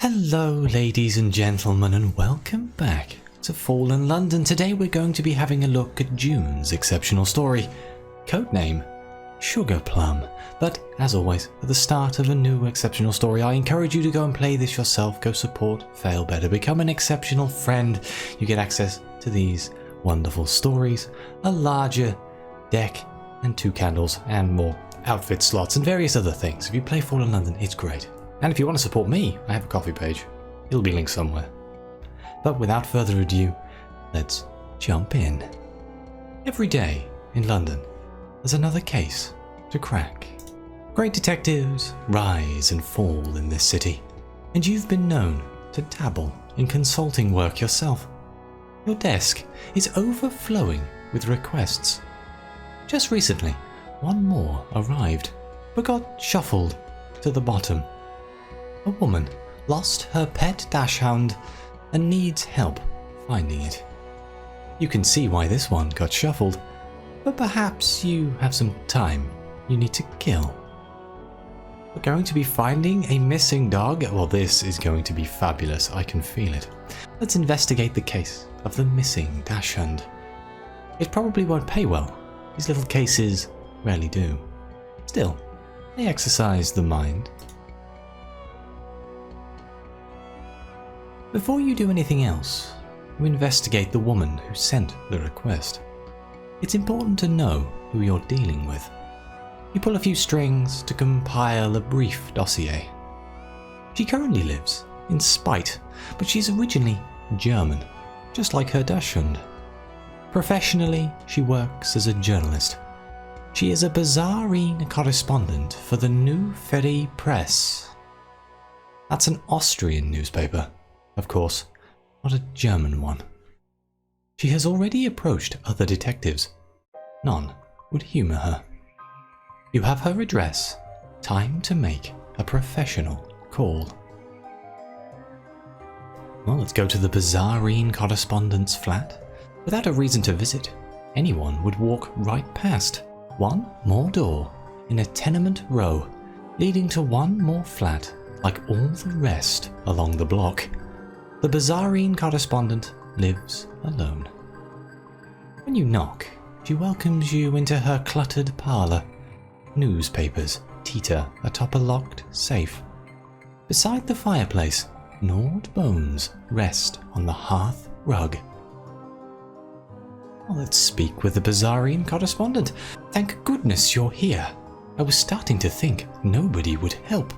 Hello ladies and gentlemen, and welcome back to Fallen London. Today we're going to be having a look at June's exceptional story, Codename Sugarplum. But as always, at the start of a new exceptional story, I encourage you to go and play this yourself. Go support Failbetter, become an exceptional friend. You get access to these wonderful stories, a larger deck and 2 candles and more outfit slots and various other things. If you play Fallen London, it's great. And if you want to support me, I have a Coffee page. It'll be linked somewhere. But without further ado, let's jump in. Every day in London, there's another case to crack. Great detectives rise and fall in this city, and you've been known to dabble in consulting work yourself. Your desk is overflowing with requests. Just recently, one more arrived, but got shuffled to the bottom. A woman lost her pet dachshund and needs help finding it. You can see why this one got shuffled, but perhaps you have some time you need to kill. We're going to be finding a missing dog. Well, this is going to be fabulous, I can feel it. Let's investigate the case of the missing dachshund. It probably won't pay well. These little cases rarely do. Still, they exercise the mind. Before you do anything else, you investigate the woman who sent the request. It's important to know who you're dealing with. You pull a few strings to compile a brief dossier. She currently lives in Spite, but she's originally German, just like her dachshund. Professionally, she works as a journalist. She is a Bazaarine correspondent for the New Ferry Press. That's an Austrian newspaper. Of course, not a German one. She has already approached other detectives. None would humour her. You have her address. Time to make a professional call. Well, let's go to the Bazaarine correspondent's flat. Without a reason to visit, anyone would walk right past. One more door in a tenement row, leading to one more flat, like all the rest along the block. The Bazaarine correspondent lives alone. When you knock, she welcomes you into her cluttered parlour. Newspapers teeter atop a locked safe. Beside the fireplace, gnawed bones rest on the hearth rug. Well, let's speak with the Bazaarine correspondent. Thank goodness you're here. I was starting to think nobody would help.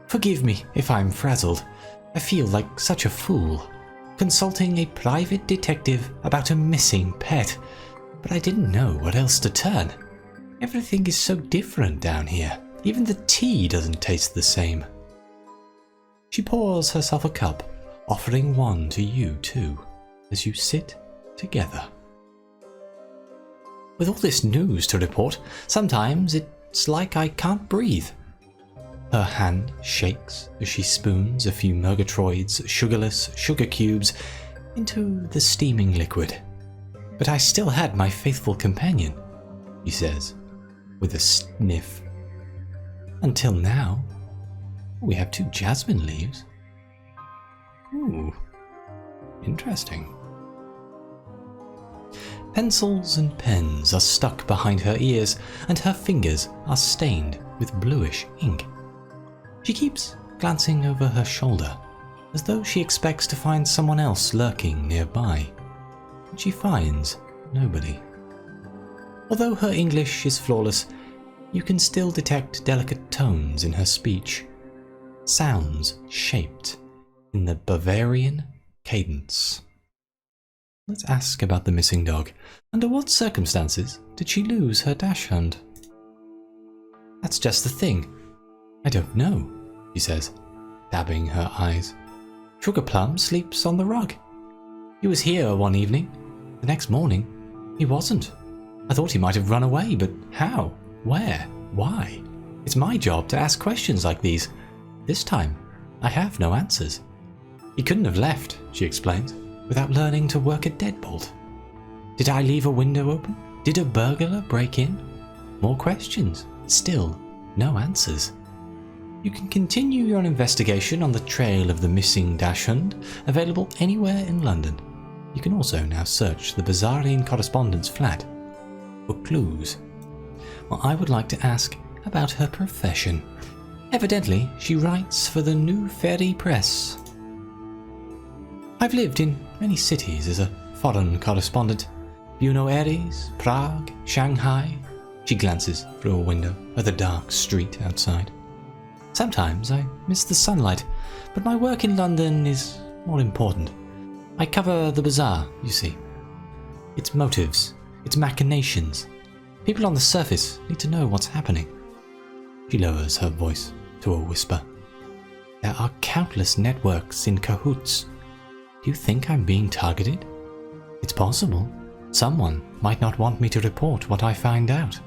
Forgive me if I'm frazzled. I feel like such a fool, consulting a private detective about a missing pet, but I didn't know what else to turn. Everything is so different down here. Even the tea doesn't taste the same. She pours herself a cup, offering one to you too, as you sit together. With all this news to report, sometimes it's like I can't breathe. Her hand shakes as she spoons a few Murgatroyd's sugarless sugar cubes into the steaming liquid. But I still had my faithful companion, she says, with a sniff. Until now, we have 2 jasmine leaves. Ooh, interesting. Pencils and pens are stuck behind her ears, and her fingers are stained with bluish ink. She keeps glancing over her shoulder, as though she expects to find someone else lurking nearby. But she finds nobody. Although her English is flawless, you can still detect delicate tones in her speech, sounds shaped in the Bavarian cadence. Let's ask about the missing dog. Under what circumstances did she lose her dachshund? That's just the thing. I don't know, she says, dabbing her eyes. Sugarplum sleeps on the rug. He was here one evening. The next morning, he wasn't. I thought he might have run away, but how? Where? Why? It's my job to ask questions like these. This time, I have no answers. He couldn't have left, she explains, without learning to work a deadbolt. Did I leave a window open? Did a burglar break in? More questions. Still, no answers. You can continue your investigation on the trail of the missing dachshund, available anywhere in London. You can also now search the Bizarrine correspondent's flat for clues. Well, I would like to ask about her profession. Evidently, she writes for the New Fairy Press. I've lived in many cities as a foreign correspondent. Buenos Aires, Prague, Shanghai. She glances through a window at the dark street outside. Sometimes I miss the sunlight, but my work in London is more important. I cover the bazaar, you see. Its motives, its machinations. People on the surface need to know what's happening. She lowers her voice to a whisper. There are countless networks in cahoots. Do you think I'm being targeted? It's possible. Someone might not want me to report what I find out.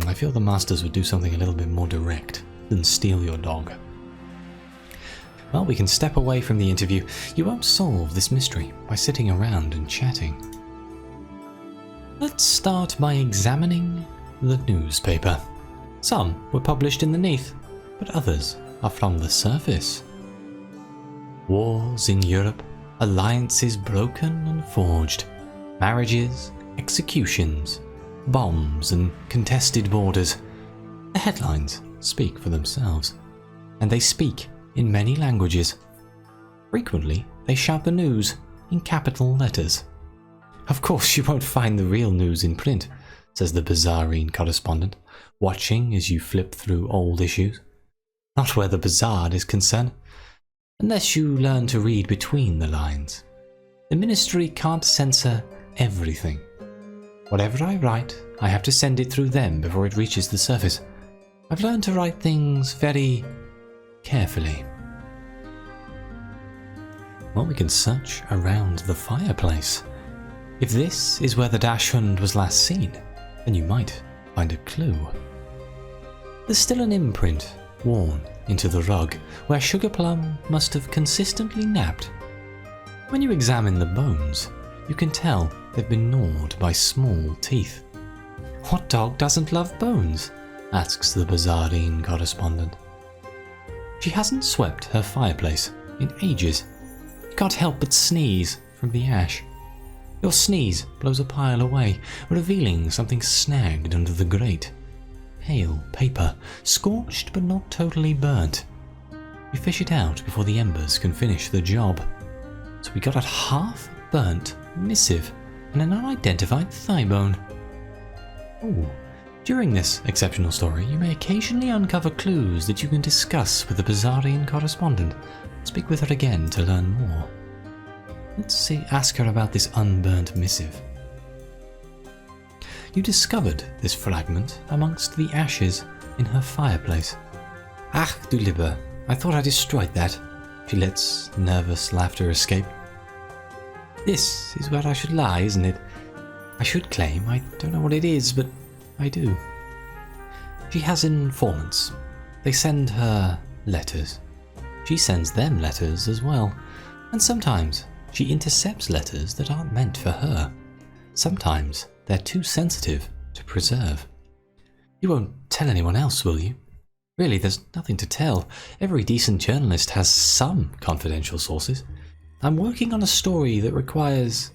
I feel the masters would do something a little bit more direct than steal your dog. Well, we can step away from the interview. You won't solve this mystery by sitting around and chatting. Let's start by examining the newspaper. Some were published in the Neath, but others are from the surface. Wars in Europe, alliances broken and forged, marriages, executions, bombs and contested borders. The headlines speak for themselves, and they speak in many languages. Frequently, they shout the news in capital letters. Of course, you won't find the real news in print, says the Bizarrine correspondent, watching as you flip through old issues. Not where the bazaar is concerned, unless you learn to read between the lines. The ministry can't censor everything. Whatever I write, I have to send it through them before it reaches the surface. I've learned to write things very carefully. Well, we can search around the fireplace. If this is where the dachshund was last seen, then you might find a clue. There's still an imprint worn into the rug where Sugarplum must have consistently napped. When you examine the bones, you can tell they've been gnawed by small teeth. What dog doesn't love bones? Asks the Bizarrine correspondent. She hasn't swept her fireplace in ages. You can't help but sneeze from the ash. Your sneeze blows a pile away, revealing something snagged under the grate. Pale paper, scorched but not totally burnt. You fish it out before the embers can finish the job. So we got a half-burnt missive and an unidentified thigh bone. Ooh. During this exceptional story, you may occasionally uncover clues that you can discuss with the Bizarrine correspondent. Speak with her again to learn more. Let's ask her about this unburnt missive. You discovered this fragment amongst the ashes in her fireplace. Ach du Lieber, I thought I destroyed that. She lets nervous laughter escape. This is where I should lie, isn't it? I should claim I don't know what it is, but I do. She has informants. They send her letters. She sends them letters as well. And sometimes she intercepts letters that aren't meant for her. Sometimes they're too sensitive to preserve. You won't tell anyone else, will you? Really, there's nothing to tell. Every decent journalist has some confidential sources. I'm working on a story that requires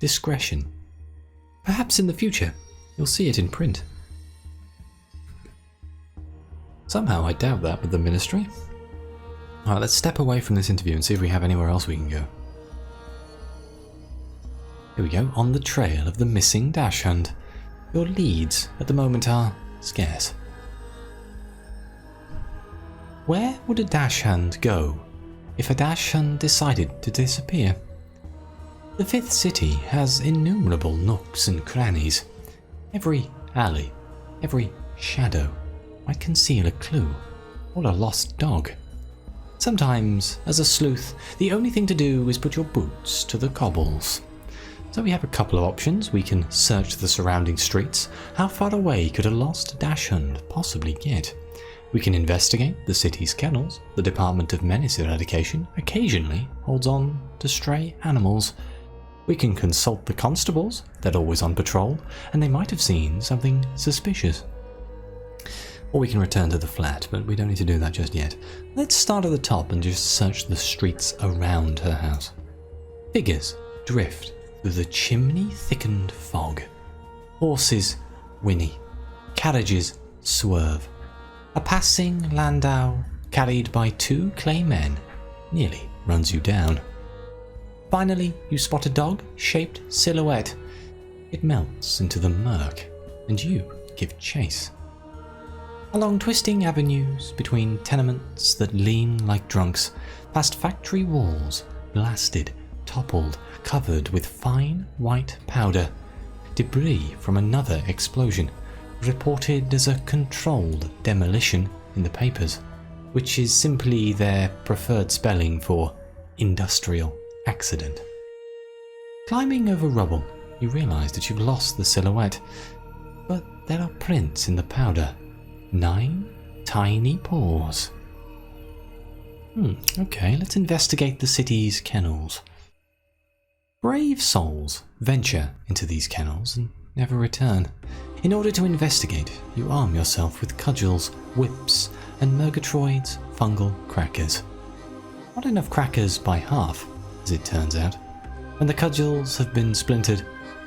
discretion. Perhaps in the future, you'll see it in print. Somehow I doubt that with the ministry. Alright, let's step away from this interview and see if we have anywhere else we can go. Here we go, on the trail of the missing dachshund. Your leads at the moment are scarce. Where would a dachshund go if a dachshund decided to disappear? The fifth city has innumerable nooks and crannies. Every alley, every shadow might conceal a clue or a lost dog. Sometimes, as a sleuth, the only thing to do is put your boots to the cobbles. So we have a couple of options. We can search the surrounding streets. How far away could a lost dachshund possibly get? We can investigate the city's kennels. The Department of Menace Eradication occasionally holds on to stray animals. We can consult the constables. They're always on patrol, and they might have seen something suspicious. Or we can return to the flat, but we don't need to do that just yet. Let's start at the top and just search the streets around her house. Figures drift through the chimney-thickened fog. Horses whinny. Carriages swerve. A passing landau, carried by 2 clay men, nearly runs you down. Finally, you spot a dog-shaped silhouette. It melts into the murk, and you give chase. Along twisting avenues, between tenements that lean like drunks, past factory walls, blasted, toppled, covered with fine white powder, debris from another explosion, reported as a controlled demolition in the papers, which is simply their preferred spelling for industrial accident. Climbing over rubble, you realise that you've lost the silhouette, but there are prints in the powder. 9 tiny paws. Okay, let's investigate the city's kennels. Brave souls venture into these kennels and never return. In order to investigate, you arm yourself with cudgels, whips, and Murgatroyd's fungal crackers. Not enough crackers by half, as it turns out. When the cudgels have been splintered,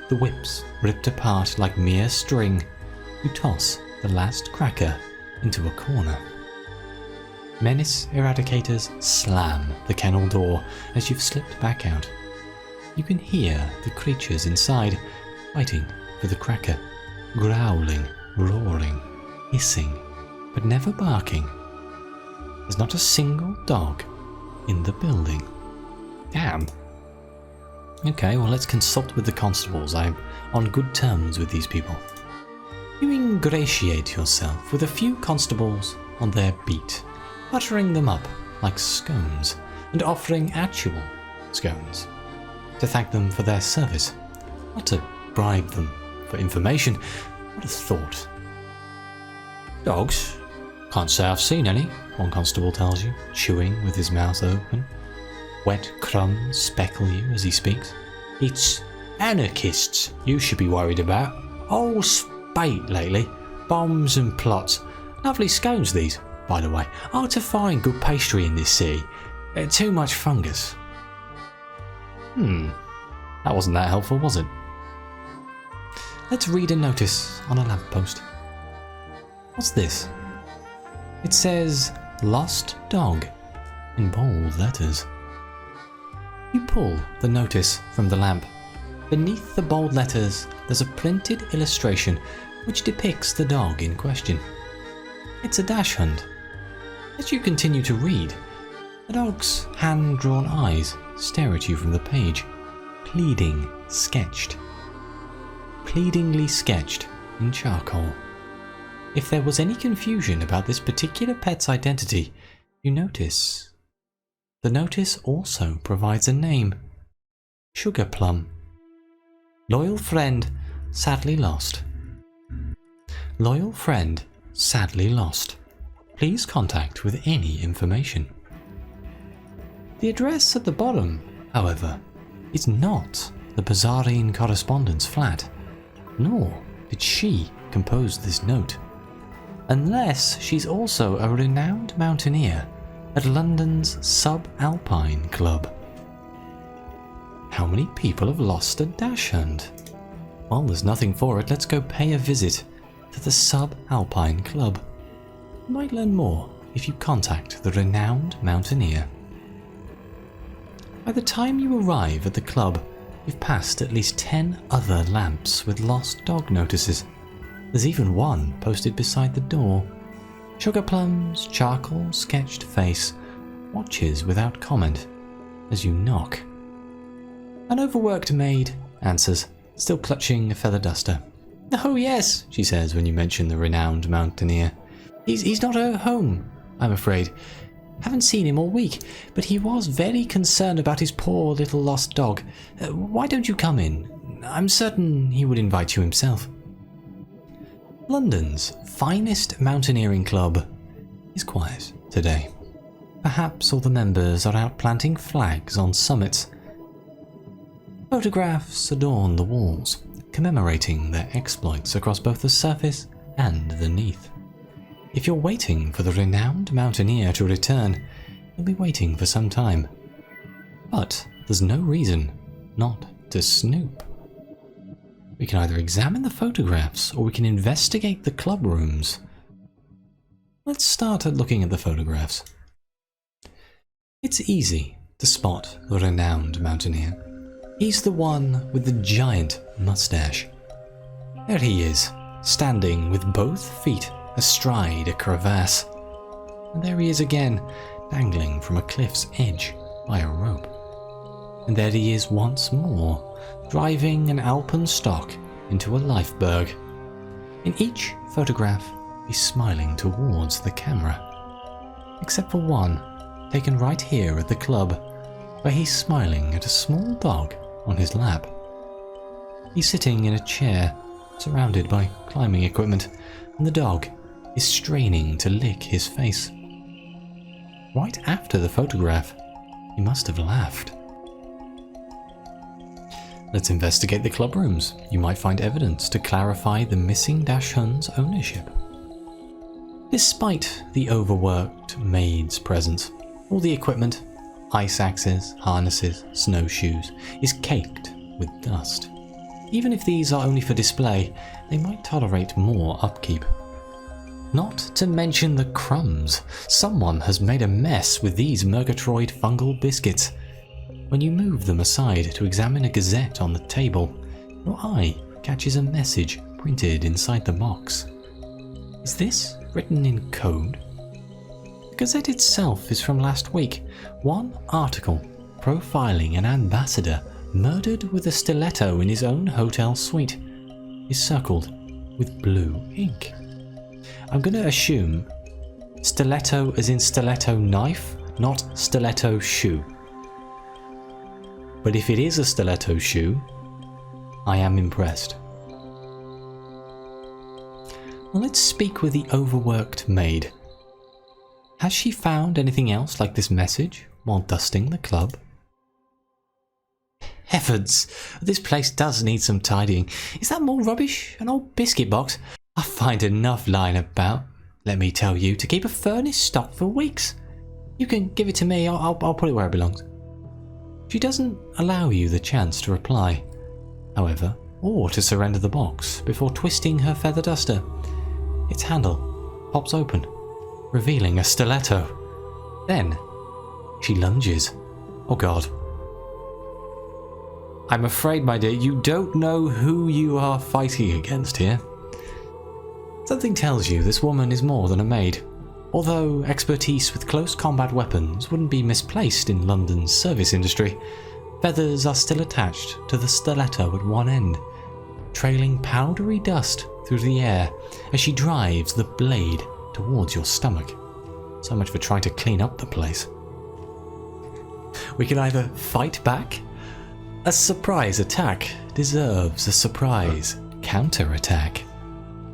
the whips ripped apart like mere string, you toss the last cracker into a corner. Menace eradicators slam the kennel door as you've slipped back out. You can hear the creatures inside fighting for the cracker, growling, roaring, hissing, but never barking. There's not a single dog in the building. Damn. Okay, well, let's consult with the constables. I'm on good terms with these people. You ingratiate yourself with a few constables on their beat, buttering them up like scones and offering actual scones to thank them for their service, not to bribe them for information. What a thought. Dogs? Can't say I've seen any, one constable tells you, chewing with his mouth open. Wet crumbs speckle you as he speaks. It's anarchists you should be worried about. Whole spate lately. Bombs and plots. Lovely scones these, by the way. Hard to find good pastry in this city. Too much fungus. That wasn't that helpful, was it? Let's read a notice on a lamppost. What's this? It says, "Lost Dog," in bold letters. You pull the notice from the lamp. Beneath the bold letters, there's a printed illustration which depicts the dog in question. It's a dachshund. As you continue to read, the dog's hand-drawn eyes stare at you from the page, pleadingly sketched in charcoal. If there was any confusion about this particular pet's identity, you notice the notice also provides a name: Sugarplum. Loyal friend, sadly lost. Loyal friend, sadly lost. Please contact with any information. The address at the bottom, however, is not the Bizarrine correspondent's flat, nor did she compose this note, unless she's also a renowned mountaineer at London's Subalpine Club. How many people have lost a dachshund? Well, there's nothing for it. Let's go pay a visit to the Subalpine Club. You might learn more if you contact the renowned mountaineer. By the time you arrive at the club, you've passed at least 10 other lamps with lost dog notices. There's even one posted beside the door. Sugarplum's charcoal-sketched face watches without comment as you knock. An overworked maid answers, still clutching a feather duster. "Oh yes," she says when you mention the renowned mountaineer. He's not at home, I'm afraid. Haven't seen him all week, but he was very concerned about his poor little lost dog. Why don't you come in? I'm certain he would invite you himself." London's finest mountaineering club is quiet today. Perhaps all the members are out planting flags on summits. Photographs adorn the walls, commemorating their exploits across both the surface and the neath. if you're waiting for the renowned mountaineer to return, you'll be waiting for some time. But there's no reason not to snoop. We can either examine the photographs or we can investigate the club rooms. Let's start at looking at the photographs. It's easy to spot the renowned mountaineer. He's the one with the giant mustache. There he is, standing with both feet astride a crevasse. And there he is again, dangling from a cliff's edge by a rope. And there he is once more, driving an alpenstock into a lifeberg. In each photograph, he's smiling towards the camera. Except for one, taken right here at the club, where he's smiling at a small dog on his lap. He's sitting in a chair, surrounded by climbing equipment, and the dog is straining to lick his face. Right after the photograph, he must have laughed. Let's investigate the club rooms. You might find evidence to clarify the missing dachshund's ownership. Despite the overworked maid's presence, all the equipment, ice axes, harnesses, snowshoes, is caked with dust. Even if these are only for display, they might tolerate more upkeep. Not to mention the crumbs. Someone has made a mess with these Murgatroyd fungal biscuits. When you move them aside to examine a gazette on the table, your eye catches a message printed inside the box. Is this written in code? The gazette itself is from last week. One article profiling an ambassador murdered with a stiletto in his own hotel suite is circled with blue ink. I'm going to assume stiletto as in stiletto knife, not stiletto shoe. But if it is a stiletto shoe, I am impressed. Well, let's speak with the overworked maid. Has she found anything else like this message while dusting the club? Heavens, this place does need some tidying. Is that more rubbish? An old biscuit box? I find enough lying about, let me tell you, to keep a furnace stocked for weeks. You can give it to me, I'll put it where it belongs. She doesn't allow you the chance to reply, however, or to surrender the box before twisting her feather duster. Its handle pops open, revealing a stiletto. Then, she lunges. Oh God. I'm afraid, my dear, you don't know who you are fighting against here. Something tells you this woman is more than a maid. Although expertise with close combat weapons wouldn't be misplaced in London's service industry, feathers are still attached to the stiletto at one end, trailing powdery dust through the air as she drives the blade towards your stomach. So much for trying to clean up the place. We can either fight back. A surprise attack deserves a surprise counterattack.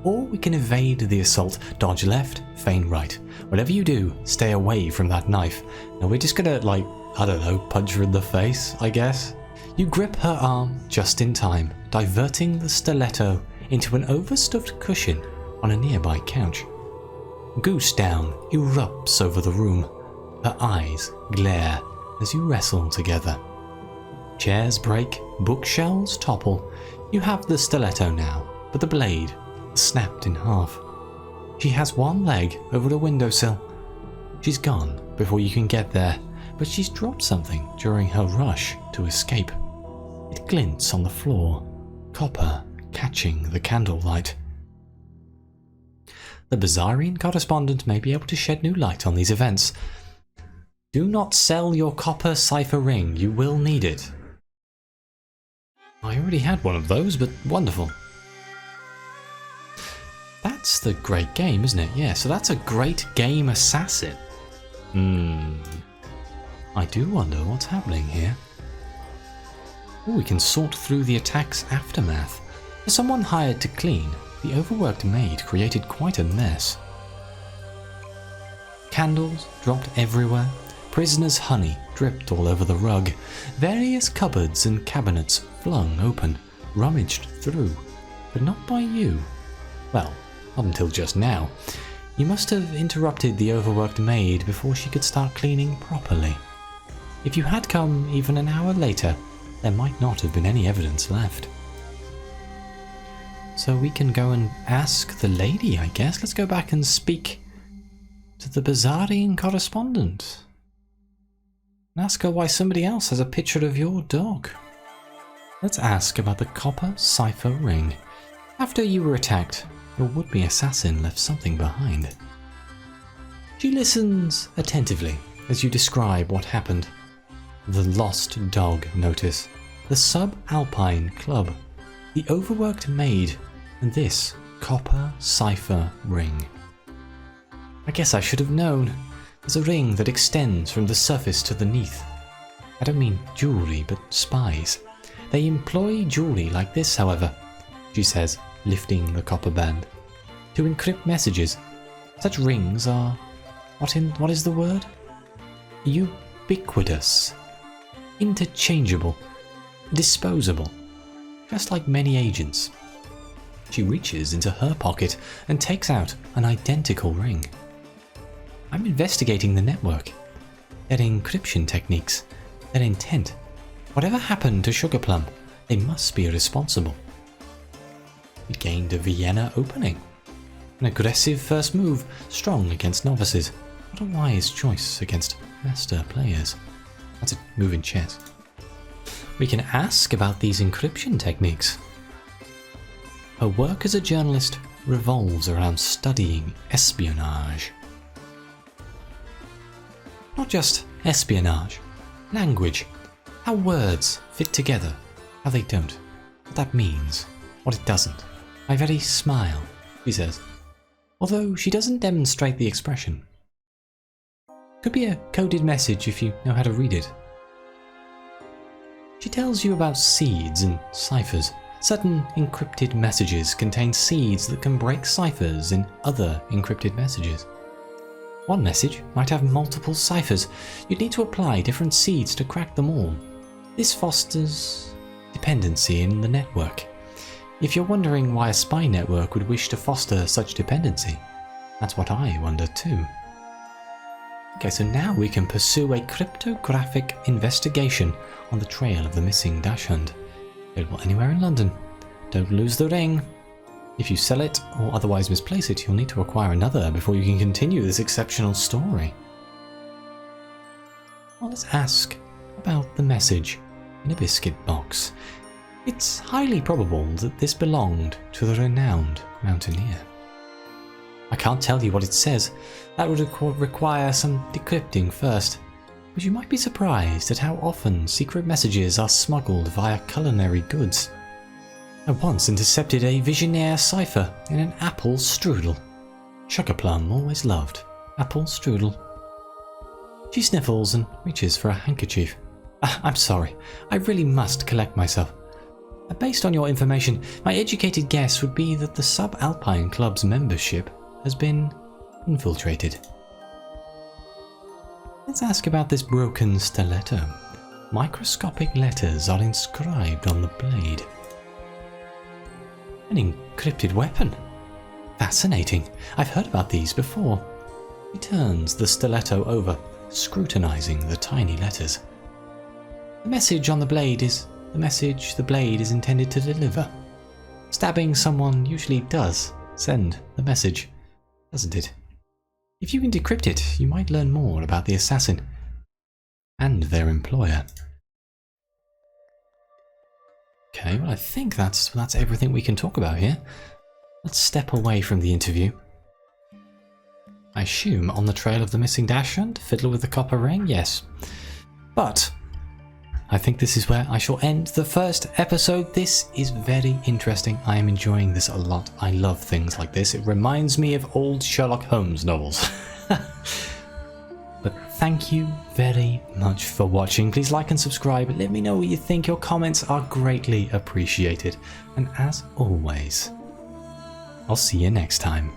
Or we can evade the assault, dodge left, feign right. Whatever you do, stay away from that knife. Now we're just gonna, I don't know, punch her in the face, I guess. You grip her arm just in time, diverting the stiletto into an overstuffed cushion on a nearby couch. Goose down erupts over the room. Her eyes glare as you wrestle together. Chairs break, bookshelves topple. You have the stiletto now, but the blade snapped in half. She has one leg over the windowsill. She's gone before you can get there, but she's dropped something during her rush to escape. It glints on the floor, copper catching the candlelight. The Bizarrian correspondent may be able to shed new light on these events. Do not sell your copper cipher ring, you will need it. I already had one of those, but wonderful. That's the great game, isn't it? Yeah, so that's a great game assassin. I do wonder what's happening here. Oh, we can sort through the attack's aftermath. For someone hired to clean, the overworked maid created quite a mess. Candles dropped everywhere, prisoners' honey dripped all over the rug, various cupboards and cabinets flung open, rummaged through, but not by you. Well, not until just now. You must have interrupted the overworked maid before she could start cleaning properly. If you had come even an hour later, there might not have been any evidence left. So we can go and ask the lady, I guess. Let's go back and speak to the Bazarian correspondent. And ask her why somebody else has a picture of your dog. Let's ask about the copper cipher ring. After you were attacked, your would-be assassin left something behind. She listens attentively as you describe what happened. The lost dog notice, the subalpine club, the overworked maid, and this copper cipher ring. I guess I should have known. There's a ring that extends from the surface to the neath. I don't mean jewelry, but spies. They employ jewelry like this, however, she says, lifting the copper band, to encrypt messages. Such rings are... what is the word? Ubiquitous. Interchangeable. Disposable. Just like many agents. She reaches into her pocket and takes out an identical ring. I'm investigating the network, their encryption techniques, their intent. Whatever happened to Sugarplum, they must be responsible. We gained a Vienna opening. An aggressive first move, strong against novices. What a wise choice against master players. That's a move in chess. We can ask about these encryption techniques. Her work as a journalist revolves around studying espionage. Not just espionage, language, how words fit together, how they don't, what that means, what it doesn't. My very smile, she says, although she doesn't demonstrate the expression. Could be a coded message if you know how to read it. She tells you about seeds and ciphers. Certain encrypted messages contain seeds that can break ciphers in other encrypted messages. One message might have multiple ciphers. You'd need to apply different seeds to crack them all. This fosters dependency in the network. If you're wondering why a spy network would wish to foster such dependency, that's what I wonder too. Okay, so now we can pursue a cryptographic investigation on the trail of the missing dachshund. Available anywhere in London. Don't lose the ring. If you sell it or otherwise misplace it, you'll need to acquire another before you can continue this exceptional story. Well, let's ask about the message in a biscuit box. It's highly probable that this belonged to the renowned mountaineer. I can't tell you what it says. That would require some decrypting first. But you might be surprised at how often secret messages are smuggled via culinary goods. I once intercepted a Visionaire cipher in an apple strudel. Sugarplum always loved apple strudel. She sniffles and reaches for a handkerchief. I'm sorry, I really must collect myself. Based on your information, my educated guess would be that the Subalpine Club's membership has been infiltrated. Let's ask about this broken stiletto. Microscopic letters are inscribed on the blade. An encrypted weapon. Fascinating. I've heard about these before. He turns the stiletto over, scrutinizing the tiny letters. The message on the blade is the message the blade is intended to deliver. Stabbing someone usually does send the message, doesn't it? If you can decrypt it, you might learn more about the assassin and their employer. Okay, well I think that's everything we can talk about here. Let's step away from the interview. I assume on the trail of the missing dachshund, fiddle with the copper ring, yes. But I think this is where I shall end the first episode. This is very interesting. I am enjoying this a lot. I love things like this. It reminds me of old Sherlock Holmes novels. But thank you very much for watching. Please like and subscribe. Let me know what you think. Your comments are greatly appreciated. And as always, I'll see you next time.